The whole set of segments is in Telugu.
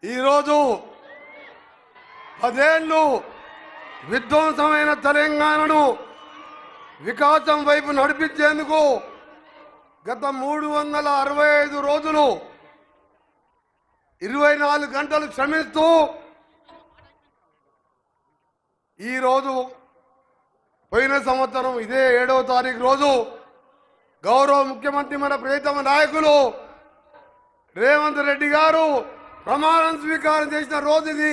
ఈరోజు 10 ఏళ్ళు విధ్వంసమైన తెలంగాణను వికాసం వైపు నడిపించేందుకు గత 365 రోజులు 24 గంటలు శ్రమిస్తూ ఈరోజు పోయిన సంవత్సరం ఇదే 7వ తారీఖు రోజు గౌరవ ముఖ్యమంత్రి మన ప్రియతమ నాయకులు రేవంత్ రెడ్డి గారు ప్రమాణం స్వీకారం చేసిన రోజు ఇది.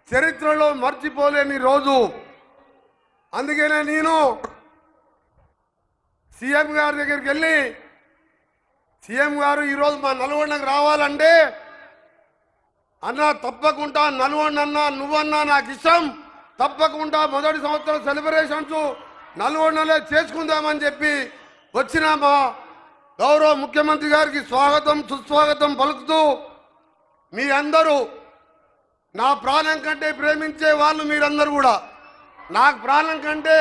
చరిత్రలో మర్చిపోలేని రోజు. అందుకనే నేను సీఎం గారి దగ్గరికి వెళ్ళి, సీఎం గారు ఈరోజు మా నల్గొండకు రావాలంటే, అన్నా తప్పకుండా నల్గొండ అన్నా నువ్వన్నా నాకు ఇష్టం, తప్పకుండా మొదటి సంవత్సరం సెలబ్రేషన్స్ నల్గొండలే చేసుకుందామని చెప్పి వచ్చిన మా గౌరవ ముఖ్యమంత్రి గారికి స్వాగతం సుస్వాగతం పలుకుతూ, మీ అందరూ నా ప్రాణం కంటే ప్రేమించే వాళ్ళు మీరందరూ కూడా నాకు ప్రాణం కంటే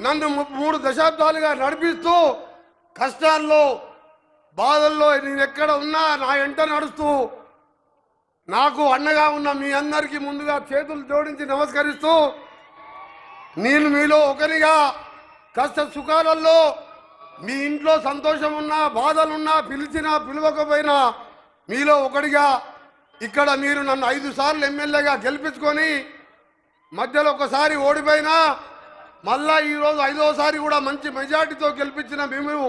నన్ను 3 దశాబ్దాలుగా నడిపిస్తూ కష్టాల్లో బాధల్లో నేను ఎక్కడ ఉన్నా నా వెంట నడుస్తూ నాకు అండగా ఉన్న మీ అందరికీ ముందుగా చేతులు జోడించి నమస్కరిస్తూ, నేను మీలో ఒకరిగా కష్ట సుఖాలలో మీ ఇంట్లో సంతోషం ఉన్నా బాధలున్నా పిలిచినా పిలవకపోయినా మీలో ఒకటిగా ఇక్కడ మీరు నన్ను 5 సార్లు ఎమ్మెల్యేగా గెలిపించుకొని మధ్యలో ఒకసారి ఓడిపోయినా మళ్ళా ఈరోజు 5వసారి కూడా మంచి మెజార్టీతో గెలిపించిన మేము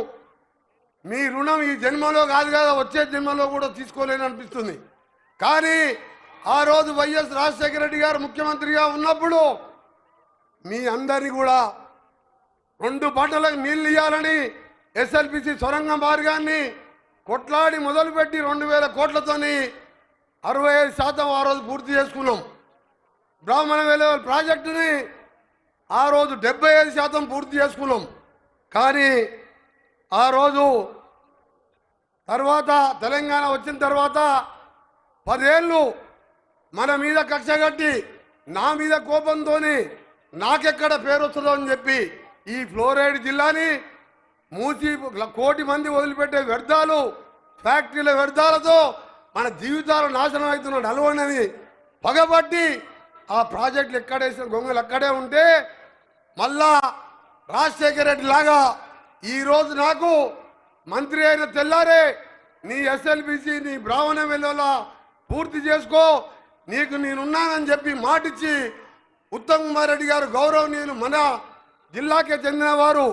మీ రుణం ఈ జన్మలో కాదు కదా వచ్చే జన్మలో కూడా తీసుకోలేని అనిపిస్తుంది. కానీ ఆ రోజు వైఎస్ రాజశేఖర రెడ్డి గారు ముఖ్యమంత్రిగా ఉన్నప్పుడు మీ అందరినీ కూడా 2 పంటలకు నీళ్లు ఇవ్వాలని ఎస్ఎల్బిసి సొరంగ మార్గాన్ని కొట్లాడి మొదలుపెట్టి 2000 కోట్లతోని 65% ఆ రోజు పూర్తి చేసుకున్నాం. బ్రాహ్మణ వెలువల ప్రాజెక్టుని ఆ రోజు 75% పూర్తి చేసుకున్నాం. కానీ ఆ రోజు తర్వాత తెలంగాణ వచ్చిన తర్వాత 10 ఏళ్ళు మన మీద కక్ష కట్టి నా మీద కోపంతో నాకెక్కడ పేరు వస్తుందో అని చెప్పి ఈ ఫ్లోరైడ్ జిల్లాని మూసి 1 కోటి మంది వదిలిపెట్టే వ్యర్థాలు ఫ్యాక్టరీల వ్యర్థాలతో మన జీవితాలు నాశనం అవుతున్న నల్గొండని పగబట్టి ఆ ప్రాజెక్టులు ఎక్కడేసిన గొంగలు అక్కడే ఉంటే మళ్ళా రాజశేఖర రెడ్డి లాగా ఈరోజు నాకు మంత్రి అయిన తెల్లారే నీ ఎస్ఎల్బిసి నీ బ్రాహ్మణ వెలువల పూర్తి చేసుకో, నీకు నేనున్నానని చెప్పి మాటిచ్చి ఉత్తమ్ కుమార్ రెడ్డి గారు గౌరవనీయులు మన జిల్లాకే చెందిన వారు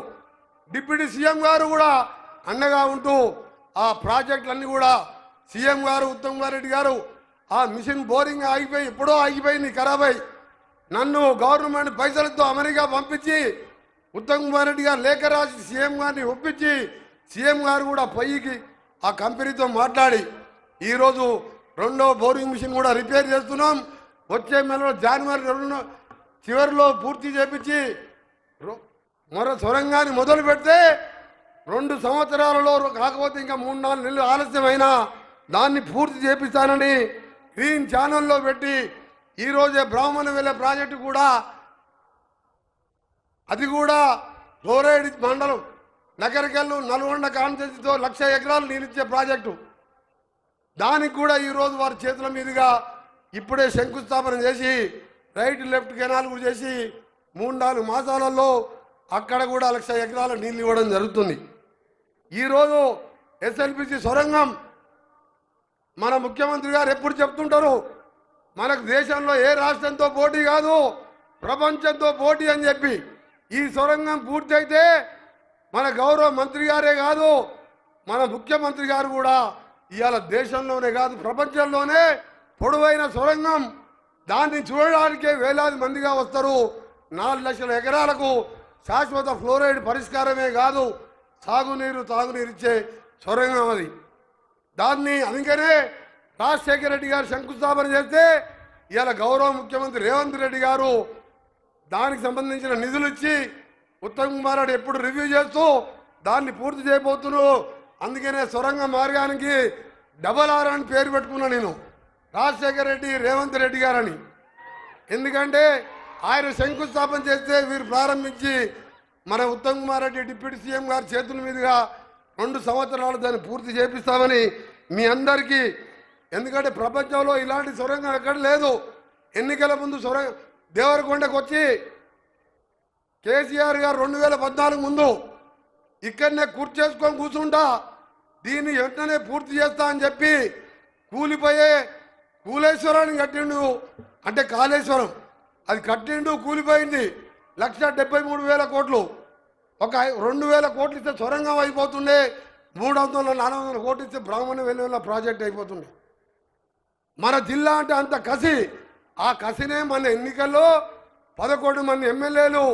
డిప్యూటీ సీఎం గారు కూడా అండగా ఉంటూ ఆ ప్రాజెక్టులన్నీ కూడా సీఎం గారు ఉత్తమ్ కుమార్ రెడ్డి గారు ఆ మిషన్ బోరింగ్ ఆగిపోయి ఎప్పుడో ఆగిపోయింది ఖరాబ్ అయి నన్ను గవర్నమెంట్ పైసలతో అమెరికా పంపించి ఉత్తమ్ కుమార్ రెడ్డి గారు లేఖ రాసి సీఎం గారిని ఒప్పించి సీఎం గారు కూడా పొయ్యికి ఆ కంపెనీతో మాట్లాడి ఈరోజు 2వ బోరింగ్ మిషన్ కూడా రిపేర్ చేస్తున్నాం. వచ్చే నెలలో జనవరి 2 చివరిలో పూర్తి చేపించి మరో సొరంగాన్ని మొదలు పెడితే 2 సంవత్సరాలలో కాకపోతే ఇంకా 3-4 నెలలు ఆలస్యమైనా దాన్ని పూర్తి చేపిస్తానని గ్రీన్ ఛానల్లో పెట్టి ఈరోజే బ్రాహ్మణ వెలువ ప్రాజెక్టు కూడా అది కూడా ఫ్లోరైడ్ మండలం నగరికల్లు నల్గొండ కాన్స్టిట్యూన్సీతో 1,00,000 ఎకరాలు నీళ్ళిచ్చే ప్రాజెక్టు దానికి కూడా ఈరోజు వారి చేతుల మీదుగా ఇప్పుడే శంకుస్థాపన చేసి రైట్ లెఫ్ట్ కెనాల్ కూడా చేసి 3-4 మాసాలలో అక్కడ కూడా 1,00,000 ఎకరాల నీళ్ళు ఇవ్వడం జరుగుతుంది. ఈరోజు ఎస్ఎల్బిసి సొరంగం మన ముఖ్యమంత్రి గారు ఎప్పుడు చెప్తుంటారు, మనకు దేశంలో ఏ రాష్ట్రంతో పోటీ కాదు ప్రపంచంతో పోటీ అని చెప్పి. ఈ సొరంగం పూర్తి అయితే మన గౌరవ మంత్రి గారే కాదు మన ముఖ్యమంత్రి గారు కూడా ఇవాళ దేశంలోనే కాదు ప్రపంచంలోనే పొడవైన సొరంగం, దాన్ని చూడడానికే వేలాది మందిగా వస్తారు. 4 లక్షల ఎకరాలకు శాశ్వత ఫ్లోరైడ్ పరిష్కారమే కాదు సాగునీరు తాగునీరు ఇచ్చే సొరంగం అది. దాన్ని అందుకనే రాజశేఖర రెడ్డి గారు శంకుస్థాపన చేస్తే ఇవాళ గౌరవ ముఖ్యమంత్రి రేవంత్ రెడ్డి గారు దానికి సంబంధించిన నిధులు ఇచ్చి ఉత్తమ్ కుమార్ రెడ్డి ఎప్పుడు రివ్యూ చేస్తూ దాన్ని పూర్తి చేయబోతున్నారు. అందుకనే సొరంగ మార్గానికి RRR అని పేరు పెట్టుకున్నా నేను, రాజశేఖర రెడ్డి రేవంత్ రెడ్డి గారని. ఎందుకంటే ఆయన శంకుస్థాపన చేస్తే వీరు ప్రారంభించి మన ఉత్తమ్ కుమార్ రెడ్డి డిప్యూటీ సీఎం గారి చేతుల మీదుగా 2 సంవత్సరాలు దాన్ని పూర్తి చేపిస్తామని మీ అందరికీ ఎందుకంటే ప్రపంచంలో ఇలాంటి సొరంగం ఎక్కడ లేదు. ఎన్నికల ముందు దేవరకొండకు వచ్చి కేసీఆర్ గారు 2014 ముందు ఇక్కడనే చేసుకొని కూర్చుంటా, దీన్ని వెంటనే పూర్తి చేస్తా అని చెప్పి కూలిపోయే కూలేశ్వరాన్ని కట్టిండు. అంటే కాళేశ్వరం అది కట్టిండు, కూలిపోయింది. 1,73,000 కోట్లు. ఒక 2,000 కోట్లు ఇస్తే సొరంగం అయిపోతుండే. 300-400 కోట్లు ఇస్తే బ్రాహ్మణ వెలువల ప్రాజెక్ట్ అయిపోతుండే. మన జిల్లా అంటే అంత కసి. ఆ కసినే మన ఎన్నికల్లో 11 మంది ఎమ్మెల్యేలు,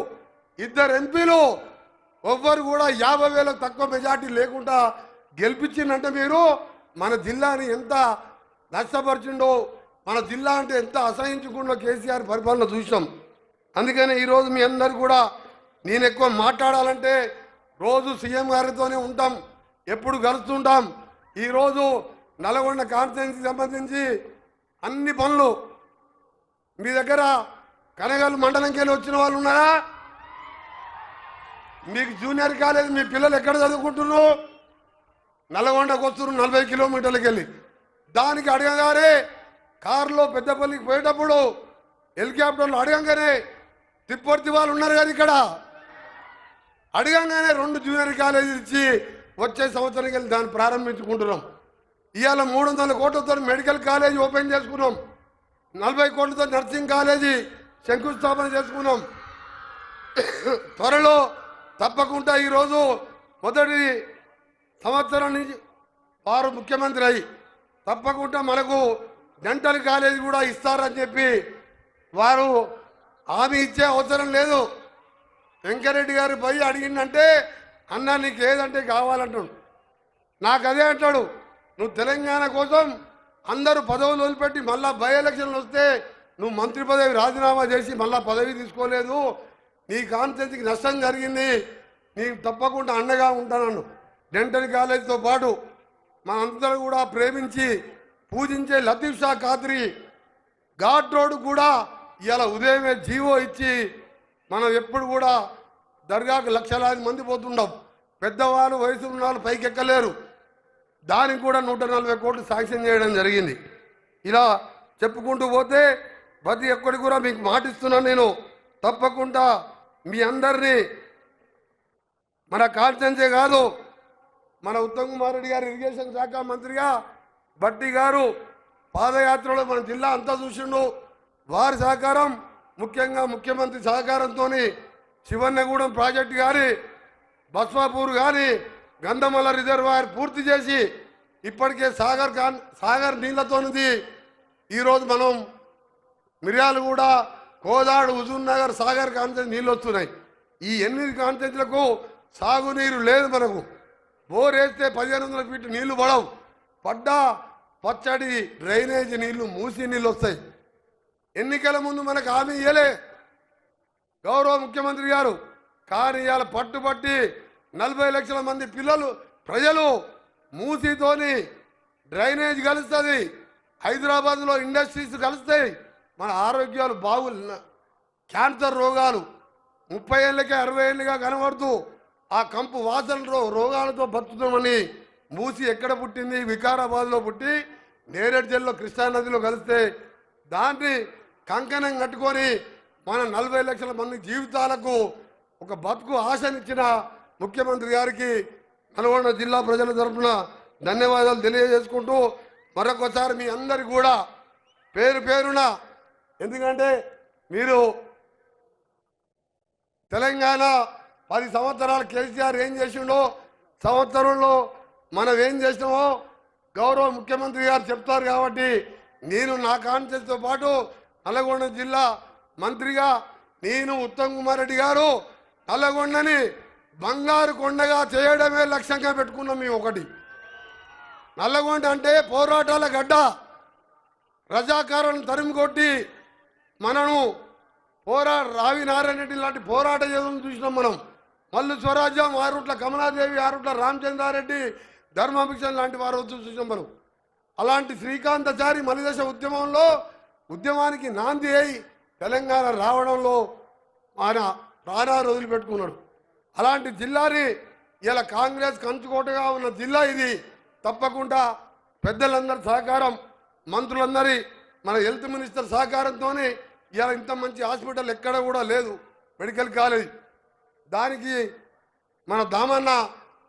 2 ఎంపీలు, ఎవ్వరు కూడా 50,000 తక్కువ మెజార్టీ లేకుండా గెలిపించిందంటే మీరు మన జిల్లాని ఎంత నష్టపరిచిండో, మన జిల్లా అంటే ఎంత అసహించుకుండో కేసీఆర్ పరిపాలన చూసాం. అందుకని ఈరోజు మీ అందరు కూడా నేను ఎక్కువ మాట్లాడాలంటే రోజు సీఎం గారితోనే ఉంటాం, ఎప్పుడు కలుస్తుంటాం. ఈరోజు నల్గొండ కాన్స్టిట్యున్సీకి సంబంధించి అన్ని పనులు మీ దగ్గర కనగల్ మండలంకి వెళ్ళి వచ్చిన వాళ్ళు ఉన్నారా? మీకు జూనియర్ కాలేజ్ మీ పిల్లలు ఎక్కడ చదువుకుంటున్నారు? నల్గొండకు వస్తున్నారు 40 కిలోమీటర్లకు వెళ్ళి. దానికి అడగగానే కారులో పెద్దపల్లికి పోయేటప్పుడు హెలికాప్టర్లు అడగంగానే తిప్పర్తి వాళ్ళు ఉన్నారు కదా ఇక్కడ, అడగంగానే 2 జూనియర్ కాలేజీలు ఇచ్చి వచ్చే సంవత్సరానికి వెళ్ళి దాన్ని ప్రారంభించుకుంటున్నాం. ఇవాళ 300 కోట్లతో మెడికల్ కాలేజీ ఓపెన్ చేసుకున్నాం. 40 కోట్లతో నర్సింగ్ కాలేజీ శంకుస్థాపన చేసుకున్నాం. త్వరలో తప్పకుండా ఈరోజు మొదటి సంవత్సరం నుంచి వారు ముఖ్యమంత్రి అయ్యి తప్పకుండా మనకు డెంటల్ కాలేజీ కూడా ఇస్తారని చెప్పి వారు హామీ ఇచ్చే అవసరం లేదు. వెంకరెడ్డి గారు పోయి అడిగిందంటే అన్న నీకు ఏదంటే కావాలంటాడు. నాకు అదే అంటాడు, నువ్వు తెలంగాణ కోసం అందరూ పదవులు వదిలిపెట్టి మళ్ళా బై ఎలక్షన్లు వస్తే నువ్వు మంత్రి పదవి రాజీనామా చేసి మళ్ళా పదవి తీసుకోలేదు, నీ కాన్స్టిట్యున్సీకి నష్టం జరిగింది, నీకు తప్పకుండా అండగా ఉంటానన్ను. డెంటల్ కాలేజీతో పాటు మనందరూ కూడా ప్రేమించి పూజించే లతీఫ్ షా ఖాద్రీ ఘాట్ రోడ్ కూడా ఇవాళ ఉదయమే జీవో ఇచ్చి మనం ఎప్పుడు కూడా దర్గాకు లక్షలాది మంది పోతుండం. పెద్దవాళ్ళు వయసు ఉన్న వాళ్ళు పైకి ఎక్కలేరు. దానికి కూడా 140 కోట్లు శాంక్షన్ చేయడం జరిగింది. ఇలా చెప్పుకుంటూ పోతే ప్రతి ఒక్కరికి కూడా మీకు మాటిస్తున్నాను నేను, తప్పకుండా మీ అందరినీ మన కాన్స్టిట్యున్సీ కాదు, మన ఉత్తమ్ కుమార్ రెడ్డి గారు ఇరిగేషన్ శాఖ మంత్రిగా బట్టి గారు పాదయాత్రలో మన జిల్లా అంతా చూసిండు. వారి సహకారం, ముఖ్యంగా ముఖ్యమంత్రి సహకారంతో శివన్నగూడెం ప్రాజెక్టు కానీ బస్వాపూర్ కానీ గంధమల్ల రిజర్వాయర్ పూర్తి చేసి ఇప్పటికే సాగర్ నీళ్లతోనిది ఈరోజు మనం మిర్యాలగూడ, కోదాడు, హుజూర్ నగర్, సాగర్ కాన్స్టిట్యున్సీ నీళ్ళు వస్తున్నాయి. ఈ 8 కాన్స్టిట్యున్సీలకు సాగునీరు లేదు. మనకు బోర్ వేస్తే 1500 ఫీట్లు నీళ్లు పడవు. పడ్డా పచ్చడి డ్రైనేజీ నీళ్లు, మూసి నీళ్ళు వస్తాయి. ఎన్నికల ముందు మనకు హామీ ఇయ్యలే గౌరవ ముఖ్యమంత్రి గారు, కానీ ఇవాళ పట్టుబట్టి 40 లక్షల మంది ప్రజలు మూసితోని డ్రైనేజ్ కలుస్తుంది, హైదరాబాద్లో ఇండస్ట్రీస్ కలుస్తాయి, మన ఆరోగ్యాలు క్యాన్సర్ రోగాలు 30 ఏళ్ళకే 60 ఏళ్ళుగా కనబడుతూ ఆ కంపు వాసన రోగాలతో బతుకుతామని మూసి ఎక్కడ పుట్టింది? వికారాబాద్లో పుట్టి నేరేడు జల్లో కృష్ణానదిలో కలిస్తే దాన్ని కంకణం కట్టుకొని మన 40 లక్షల మంది జీవితాలకు ఒక బతుకు ఆశనిచ్చిన ముఖ్యమంత్రి గారికి నల్గొండ జిల్లా ప్రజల తరఫున ధన్యవాదాలు తెలియజేసుకుంటూ మరొకసారి మీ అందరికి కూడా పేరు పేరున, ఎందుకంటే మీరు తెలంగాణ 10 సంవత్సరాలు కేసీఆర్ ఏం చేసిండో, సంవత్సరంలో మనం ఏం చేసినామో గౌరవ ముఖ్యమంత్రి గారు చెప్తారు. కాబట్టి నేను నా కాన్స్టిట్యూన్సీతో పాటు నల్గొండ జిల్లా మంత్రిగా నేను ఉత్తమ్ కుమార్ రెడ్డి గారు నల్గొండని బంగారు కొండగా చేయడమే లక్ష్యంగా పెట్టుకున్నాం. మేము ఒకటి, నల్లగొండ అంటే పోరాటాల గడ్డ, రజాకారులను తరిమి కొట్టి మనను రావి నారాయణ రెడ్డి లాంటి పోరాట యోధులను చూసినాం. మనం మల్లు స్వరాజ్యం, ఆరుట్ల కమలాదేవి, ఆరుట్ల రామచంద్రారెడ్డి, ధర్మాభిషన్ లాంటి వారు చూసినాం మనం. అలాంటి శ్రీకాంతాచారి మలిదశ ఉద్యమంలో ఉద్యమానికి నాంది అయి తెలంగాణ రావడంలో ఆయన ప్రాణాలు వదిలిపెట్టుకున్నాడు. అలాంటి జిల్లాని ఇలా కాంగ్రెస్ కంచుకోటగా ఉన్న జిల్లా ఇది. తప్పకుండా పెద్దలందరి సహకారం, మంత్రులందరి మన హెల్త్ మినిస్టర్ సహకారంతోనే ఇవాళ ఇంత మంచి హాస్పిటల్ ఎక్కడ కూడా లేదు, మెడికల్ కాలేజ్. దానికి మన దామన్న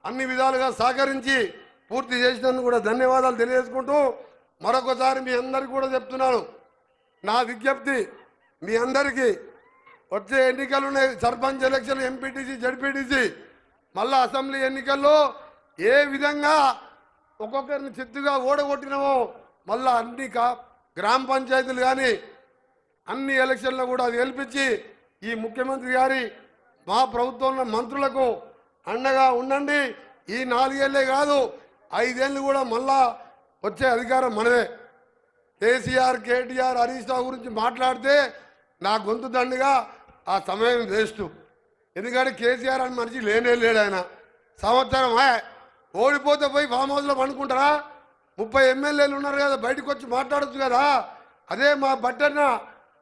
అన్ని విధాలుగా సహకరించి పూర్తి చేసినందుకు కూడా ధన్యవాదాలు తెలియజేసుకుంటూ మరొకసారి మీ అందరికీ కూడా చెప్తున్నాను, నా విజ్ఞప్తి మీ అందరికీ వచ్చే ఎన్నికలు ఉన్నాయి, సర్పంచ్ ఎలక్షన్, ఎంపీటీసీ, జడ్పీటీసీ, మళ్ళా అసెంబ్లీ ఎన్నికల్లో ఏ విధంగా ఒక్కొక్కరిని చిత్తుగా ఓడగొట్టినామో మళ్ళా అన్ని గ్రామ పంచాయతీలు కానీ అన్ని ఎలక్షన్లు కూడా గెలిపించి ఈ ముఖ్యమంత్రి గారి మా ప్రభుత్వంలో మంత్రులకు అండగా ఉండండి. ఈ 4 ఏళ్ళే కాదు 5 ఏళ్ళు కూడా మళ్ళా వచ్చే అధికారం మనదే. కేసీఆర్, కేటీఆర్, హరీష్ రావు గురించి మాట్లాడితే నా గొంతు దండిగా ఆ సమయం వేస్ట్. ఎందుకంటే కేసీఆర్ అని మనిషి లేనే లేడు. ఆయన సంవత్సరం ఓడిపోతే పోయి ఫామ్ హౌస్లో పండుకుంటారా? 30 ఎమ్మెల్యేలు ఉన్నారు కదా, బయటకు వచ్చి మాట్లాడచ్చు కదా. అదే మా బట్టన్న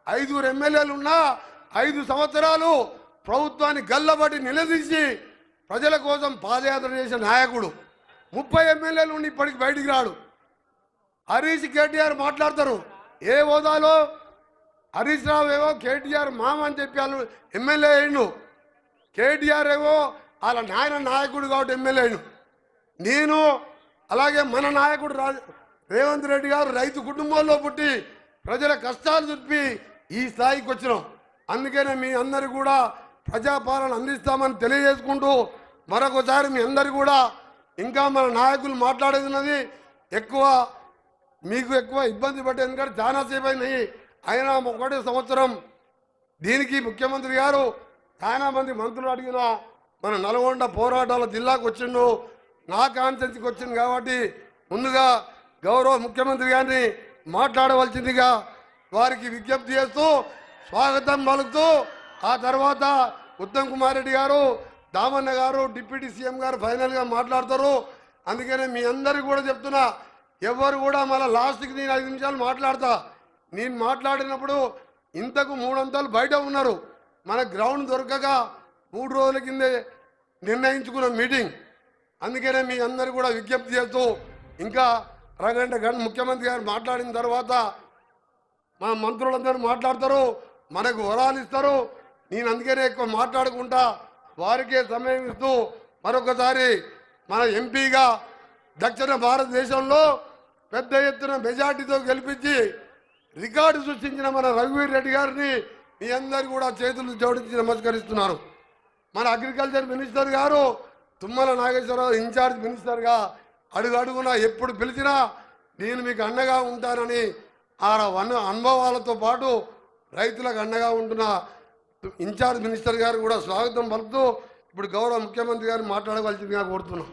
5 ఎమ్మెల్యేలు ఉన్నా 5 సంవత్సరాలు ప్రభుత్వాన్ని గల్లబట్టి నిలదీసి ప్రజల కోసం పాదయాత్ర చేసిన నాయకుడు. 30 ఎమ్మెల్యేలు ఉండి ఇప్పటికి బయటికి రాడు. హరీష్, కేటీఆర్ మాట్లాడతారు ఏ హోదాలో? హరీష్ రావు ఏవో కేటీఆర్ మామ అని చెప్పి వాళ్ళు ఎమ్మెల్యే అయ్యిండు. కేటీఆర్ ఏవో వాళ్ళ నాయన నాయకుడు కాబట్టి ఎమ్మెల్యే అయ్యిండు. నేను అలాగే మన నాయకుడు రేవంత్ రెడ్డి గారు రైతు కుటుంబంలో పుట్టి ప్రజల కష్టాలు చెప్పి ఈ స్థాయికి వచ్చినాం. అందుకనే మీ అందరు కూడా ప్రజాపాలన అందిస్తామని తెలియజేసుకుంటూ మరొకసారి మీ అందరు కూడా ఇంకా మన నాయకులు మాట్లాడేది ఉన్నది ఎక్కువ మీకు ఎక్కువ ఇబ్బంది పట్టేది, ఎందుకంటే చాలాసేపు అయినాయి. అయినా 1 సంవత్సరం దీనికి ముఖ్యమంత్రి గారు చాలా మంది మంత్రులు అడిగిన మన నల్గొండ పోరాటాల జిల్లాకు వచ్చిండు, నా కాన్స్టిట్యూన్సీకి వచ్చింది కాబట్టి ముందుగా గౌరవ ముఖ్యమంత్రి గారిని మాట్లాడవలసిందిగా వారికి విజ్ఞప్తి చేస్తూ స్వాగతం పలుకుతూ ఆ తర్వాత ఉత్తమ్ కుమార్ రెడ్డి గారు, దామన్న గారు, డిప్యూటీ సీఎం గారు ఫైనల్గా మాట్లాడతారు. అందుకనే మీ అందరికీ కూడా చెప్తున్నా, ఎవరు కూడా మళ్ళీ లాస్ట్కి నేను 5 నిమిషాలు మాట్లాడతా. నేను మాట్లాడినప్పుడు ఇంతకు 3 అంతలు బయట ఉన్నారు. మన గ్రౌండ్ దొరకక 3 రోజుల కిందే నిర్ణయించుకున్న మీటింగ్. అందుకనే మీ అందరు కూడా విజ్ఞప్తి చేస్తూ ఇంకా అరగంట ముఖ్యమంత్రి గారు మాట్లాడిన తర్వాత మా మంత్రులందరూ మాట్లాడతారు, మనకు వరాలు ఇస్తారు. నేను అందుకనే ఎక్కువ మాట్లాడుకుంటా వారికే సమయం ఇస్తూ మరొకసారి మన ఎంపీగా దక్షిణ భారతదేశంలో పెద్ద ఎత్తున మెజార్టీతో గెలిపించి రికార్డు సృష్టించిన మన రఘువీర్ రెడ్డి గారిని మీ అందరు కూడా చేతులు జోడించి నమస్కరిస్తున్నారు. మన అగ్రికల్చర్ మినిస్టర్ గారు తుమ్మల నాగేశ్వరరావు ఇన్ఛార్జ్ మినిస్టర్గా అడుగున ఎప్పుడు పిలిచినా నేను మీకు అండగా ఉంటానని ఆ అనుభవాలతో పాటు రైతులకు అండగా ఉంటున్న ఇన్ఛార్జ్ మినిస్టర్ గారు కూడా స్వాగతం పలుకుతూ ఇప్పుడు గౌరవ ముఖ్యమంత్రి గారు మాట్లాడవలసిందిగా కోరుతున్నాం.